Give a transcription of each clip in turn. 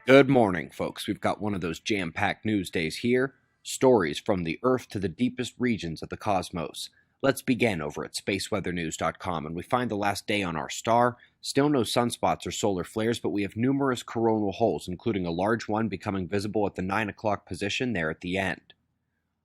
Good morning, folks. We've got one of those jam-packed news days here. Stories from the Earth to the deepest regions of the cosmos. Let's begin over at spaceweathernews.com, and we find the last day on our star. Still no sunspots or solar flares, but we have numerous coronal holes, including a large one becoming visible at the 9 o'clock position there at the end.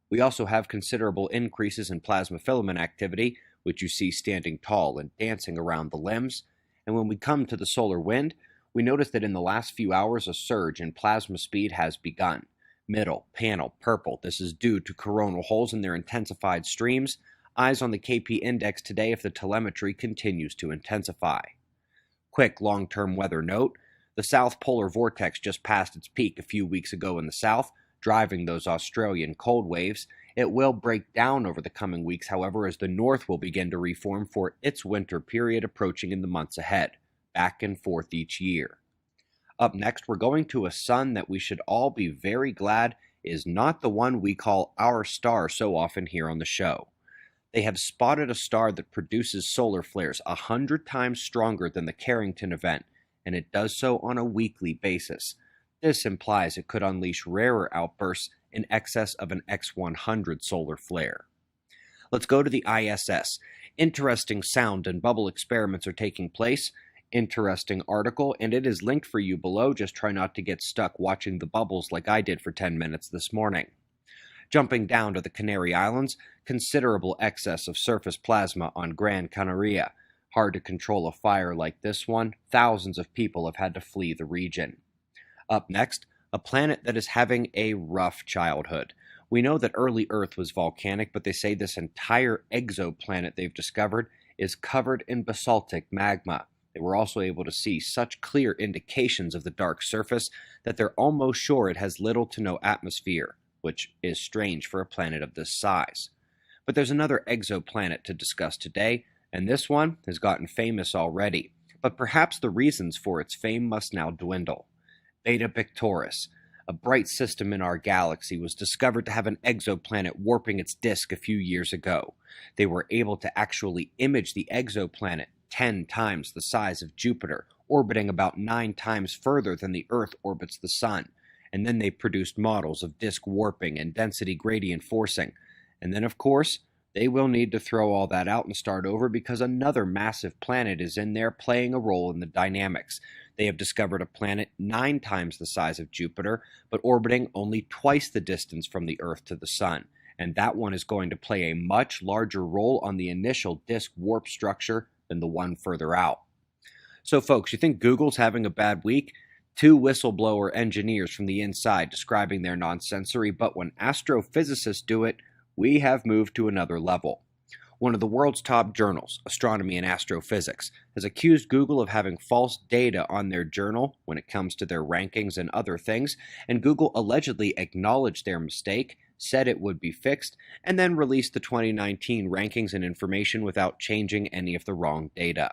We also have considerable increases in plasma filament activity, which you see standing tall and dancing around the limbs. And when we come to the solar wind, we notice that in the last few hours a surge in plasma speed has begun. Middle panel purple. This is due to coronal holes in their intensified streams. Eyes on the KP index today if the telemetry continues to intensify. Quick long-term weather note. The South Polar Vortex just passed its peak a few weeks ago in the south, driving those Australian cold waves. It will break down over the coming weeks, however, as the north will begin to reform for its winter period approaching in the months ahead. Back and forth each year. Up next, we're going to a sun that we should all be very glad is not the one we call our star so often here on the show. They have spotted a star that produces solar flares 100 times stronger than the Carrington event, and it does so on a weekly basis. This implies it could unleash rarer outbursts in excess of an X100 solar flare. Let's go to the ISS. Interesting sound and bubble experiments are taking place. Interesting article, and it is linked for you below. Just try not to get stuck watching the bubbles like I did for 10 minutes this morning. Jumping down to the Canary Islands, considerable excess of surface plasma on Gran Canaria. Hard to control a fire like this one. Thousands of people have had to flee the region. Up next, a planet that is having a rough childhood. We know that early Earth was volcanic, but they say this entire exoplanet they've discovered is covered in basaltic magma. They were also able to see such clear indications of the dark surface that they're almost sure it has little to no atmosphere, which is strange for a planet of this size. But there's another exoplanet to discuss today, and this one has gotten famous already, but perhaps the reasons for its fame must now dwindle. Beta Pictoris, a bright system in our galaxy, was discovered to have an exoplanet warping its disk a few years ago. They were able to actually image the exoplanet 10 times the size of Jupiter, orbiting about 9 times further than the Earth orbits the Sun. And then they produced models of disk warping and density gradient forcing. And then, of course, they will need to throw all that out and start over because another massive planet is in there playing a role in the dynamics. They have discovered a planet 9 times the size of Jupiter, but orbiting only twice the distance from the Earth to the Sun. And that one is going to play a much larger role on the initial disk warp structure than the one further out. So folks, you think Google's having a bad week? 2 whistleblower engineers from the inside describing their nonsensory, but when astrophysicists do it, we have moved to another level. One of the world's top journals, Astronomy and Astrophysics, has accused Google of having false data on their journal when it comes to their rankings and other things, and Google allegedly acknowledged their mistake, said it would be fixed, and then released the 2019 rankings and information without changing any of the wrong data.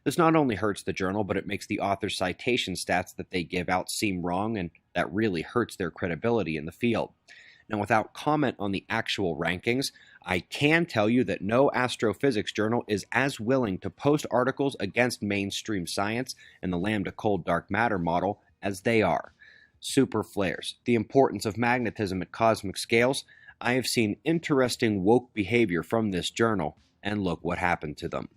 This not only hurts the journal, but it makes the author's citation stats that they give out seem wrong, and that really hurts their credibility in the field. Now, without comment on the actual rankings, I can tell you that no astrophysics journal is as willing to post articles against mainstream science and the lambda cold dark matter model as they are. Super flares, the importance of magnetism at cosmic scales. I have seen interesting woke behavior from this journal, and look what happened to them.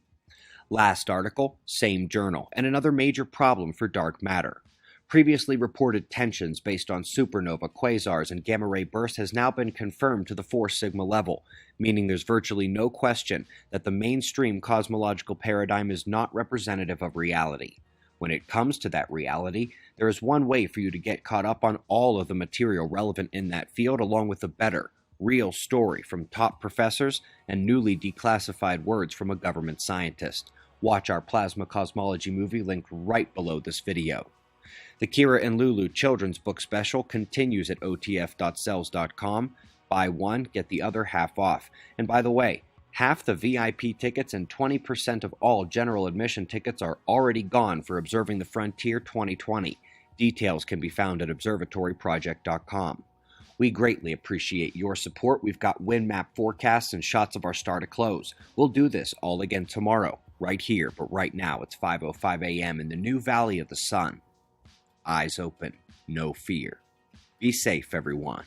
Last article, same journal, and another major problem for dark matter. Previously reported tensions based on supernova, quasars, and gamma-ray bursts has now been confirmed to the 4 sigma level, meaning there's virtually no question that the mainstream cosmological paradigm is not representative of reality. When it comes to that reality, there is one way for you to get caught up on all of the material relevant in that field, along with a better, real story from top professors and newly declassified words from a government scientist. Watch our Plasma Cosmology movie linked right below this video. The Kira and Lulu children's book special continues at otf.sells.com. Buy one, get the other half off. And by the way, half the VIP tickets and 20% of all general admission tickets are already gone for Observing the Frontier 2020. Details can be found at observatoryproject.com. We greatly appreciate your support. We've got wind map forecasts and shots of our star to close. We'll do this all again tomorrow, right here, but right now it's 5:05 a.m. in the new Valley of the Sun. eyes open, no fear. Be safe, everyone.